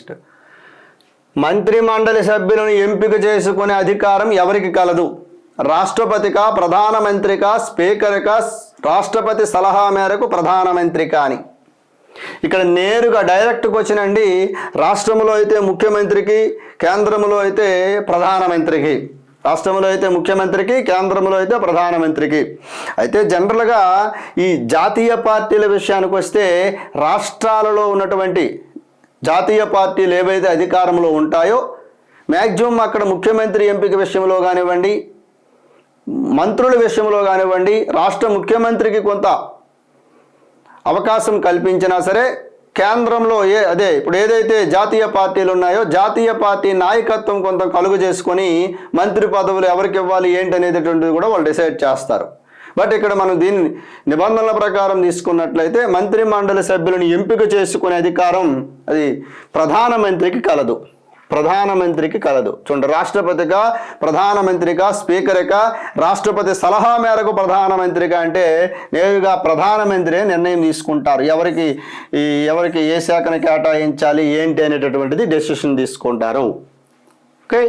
Next, మంత్రిమండలి సభ్యులను ఎంపిక చేసుకునే అధికారం ఎవరికి కలదు? రాష్ట్రపతికా, ప్రధానమంత్రికా, స్పీకర్కా, రాష్ట్రపతి సలహా మేరకు ప్రధానమంత్రికా అని. ఇక్కడ నేరుగా డైరెక్ట్ క్వశ్చన్ అండి. రాష్ట్రంలో అయితే ముఖ్యమంత్రికి, కేంద్రంలో అయితే ప్రధానమంత్రికి. రాష్ట్రంలో అయితే ముఖ్యమంత్రికి, కేంద్రంలో అయితే ప్రధానమంత్రికి. అయితే జనరల్గా ఈ జాతీయ పార్టీల విషయానికి వస్తే రాష్ట్రాలలో ఉన్నటువంటి జాతీయ పార్టీలు ఏవైతే అధికారంలో ఉంటాయో మ్యాక్సిమం అక్కడ ముఖ్యమంత్రి ఎంపిక విషయంలో కానివ్వండి, మంత్రుల విషయంలో కానివ్వండి, రాష్ట్ర ముఖ్యమంత్రికి కొంత అవకాశం కల్పించినా సరే కేంద్రంలో ఇప్పుడు ఏదైతే జాతీయ పార్టీలు ఉన్నాయో జాతీయ పార్టీ నాయకత్వం కొంత కలుగు చేసుకొని మంత్రి పదవులు ఎవరికి ఇవ్వాలి ఏంటి అనేటటువంటిది కూడా వాళ్ళు డిసైడ్ చేస్తారు. బట్ ఇక్కడ మనం దీన్ని నిబంధనల ప్రకారం తీసుకున్నట్లయితే మంత్రి మండలి సభ్యులను ఎంపిక చేసుకునే అధికారం అది ప్రధానమంత్రికి కలదు. ప్రధానమంత్రికి కలదు. చూడండి, రాష్ట్రపతిగా, ప్రధానమంత్రిగా, స్పీకర్గా, రాష్ట్రపతి సలహా మేరకు ప్రధానమంత్రిగా అంటే నేరుగా ప్రధానమంత్రి నిర్ణయం తీసుకుంటారు. ఎవరికి ఏ శాఖను కేటాయించాలి ఏంటి అనేటటువంటిది డెసిషన్ తీసుకుంటారు. ఓకే.